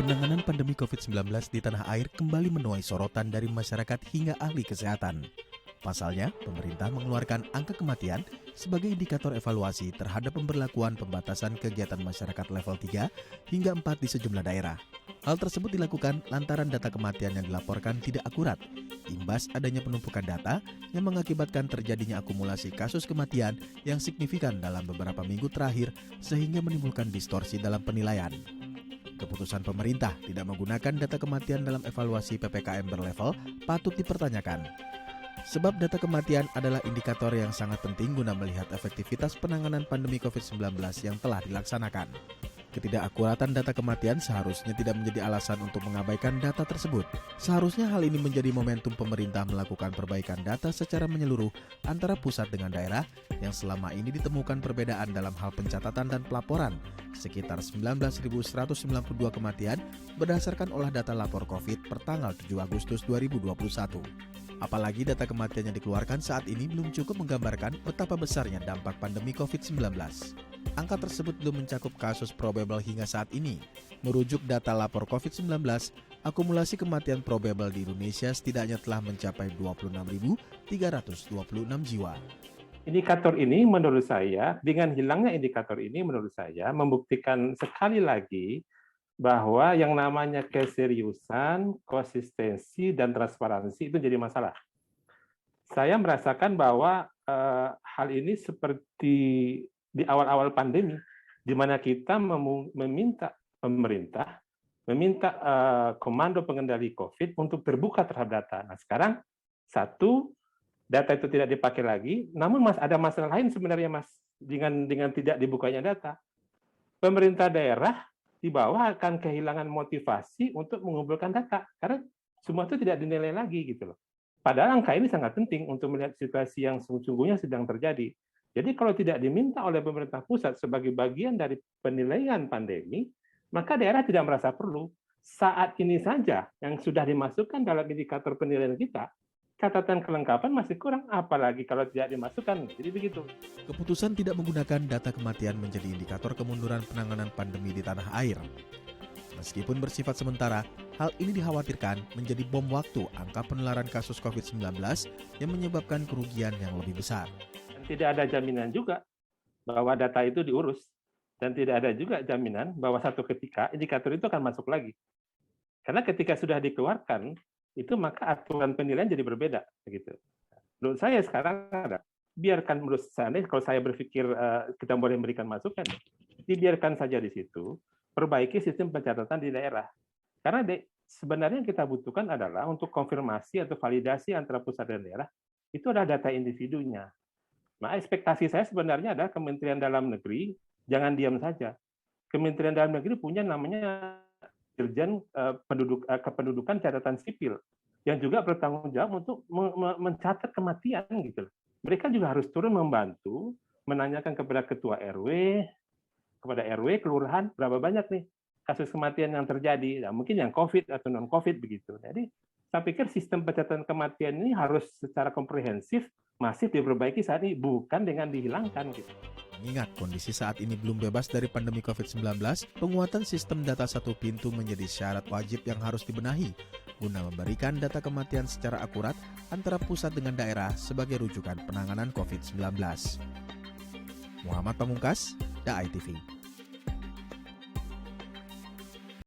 Penanganan pandemi COVID-19 di tanah air kembali menuai sorotan dari masyarakat hingga ahli kesehatan. Pasalnya, pemerintah mengeluarkan angka kematian sebagai indikator evaluasi terhadap pemberlakuan pembatasan kegiatan masyarakat level 3 hingga 4 di sejumlah daerah. Hal tersebut dilakukan lantaran data kematian yang dilaporkan tidak akurat, imbas adanya penumpukan data yang mengakibatkan terjadinya akumulasi kasus kematian yang signifikan dalam beberapa minggu terakhir sehingga menimbulkan distorsi dalam penilaian. Keputusan pemerintah tidak menggunakan data kematian dalam evaluasi PPKM berlevel patut dipertanyakan. Sebab data kematian adalah indikator yang sangat penting guna melihat efektivitas penanganan pandemi COVID-19 yang telah dilaksanakan. Ketidakakuratan data kematian seharusnya tidak menjadi alasan untuk mengabaikan data tersebut. Seharusnya hal ini menjadi momentum pemerintah melakukan perbaikan data secara menyeluruh antara pusat dengan daerah yang selama ini ditemukan perbedaan dalam hal pencatatan dan pelaporan, sekitar 19.192 kematian berdasarkan olah data lapor COVID per tanggal 7 Agustus 2021. Apalagi data kematian yang dikeluarkan saat ini belum cukup menggambarkan betapa besarnya dampak pandemi COVID-19. Angka tersebut belum mencakup kasus probable hingga saat ini. Merujuk data lapor COVID-19, akumulasi kematian probable di Indonesia setidaknya telah mencapai 26.326 jiwa. Indikator ini menurut saya, dengan hilangnya indikator ini menurut saya membuktikan sekali lagi bahwa yang namanya keseriusan, konsistensi, dan transparansi itu jadi masalah. Saya merasakan bahwa hal ini seperti di awal-awal pandemi, di mana kita meminta pemerintah, meminta komando pengendali COVID untuk terbuka terhadap data. Nah sekarang, satu, data itu tidak dipakai lagi, namun ada masalah lain sebenarnya Mas, dengan tidak dibukanya data. Pemerintah daerah di bawah akan kehilangan motivasi untuk mengumpulkan data karena semua itu tidak dinilai lagi gitu loh. Padahal angka ini sangat penting untuk melihat situasi yang sesungguhnya sedang terjadi. Jadi kalau tidak diminta oleh pemerintah pusat sebagai bagian dari penilaian pandemi, maka daerah tidak merasa perlu. Saat ini saja yang sudah dimasukkan dalam indikator penilaian kita, catatan kelengkapan masih kurang, apalagi kalau tidak dimasukkan. Jadi begitu. Keputusan tidak menggunakan data kematian menjadi indikator kemunduran penanganan pandemi di tanah air. Meskipun bersifat sementara, hal ini dikhawatirkan menjadi bom waktu angka penularan kasus COVID-19 yang menyebabkan kerugian yang lebih besar. Dan tidak ada jaminan juga bahwa data itu diurus. Dan tidak ada juga jaminan bahwa satu ketika indikator itu akan masuk lagi. Karena ketika sudah dikeluarkan, itu maka aturan penilaian jadi berbeda gitu. Menurut saya sekarang biarkan, menurut saya kalau saya berpikir kita boleh memberikan masukan, dibiarkan saja di situ, perbaiki sistem pencatatan di daerah. Karena sebenarnya yang kita butuhkan adalah untuk konfirmasi atau validasi antara pusat dan daerah, itu adalah data individunya. Nah, ekspektasi saya sebenarnya adalah Kementerian Dalam Negeri jangan diam saja. Kementerian Dalam Negeri punya namanya Dirjen Kependudukan Catatan Sipil yang juga bertanggung jawab untuk mencatat kematian gitu. Mereka juga harus turun membantu menanyakan kepada ketua RW, kepada RW kelurahan berapa banyak nih kasus kematian yang terjadi. Nah, mungkin yang COVID atau non COVID begitu. Jadi saya pikir sistem pencatatan kematian ini harus secara komprehensif masif diperbaiki saat ini, bukan dengan dihilangkan gitu. Mengingat kondisi saat ini belum bebas dari pandemi COVID-19, penguatan sistem data satu pintu menjadi syarat wajib yang harus dibenahi guna memberikan data kematian secara akurat antara pusat dengan daerah sebagai rujukan penanganan COVID-19. Muhammad Pamungkas, DAI TV.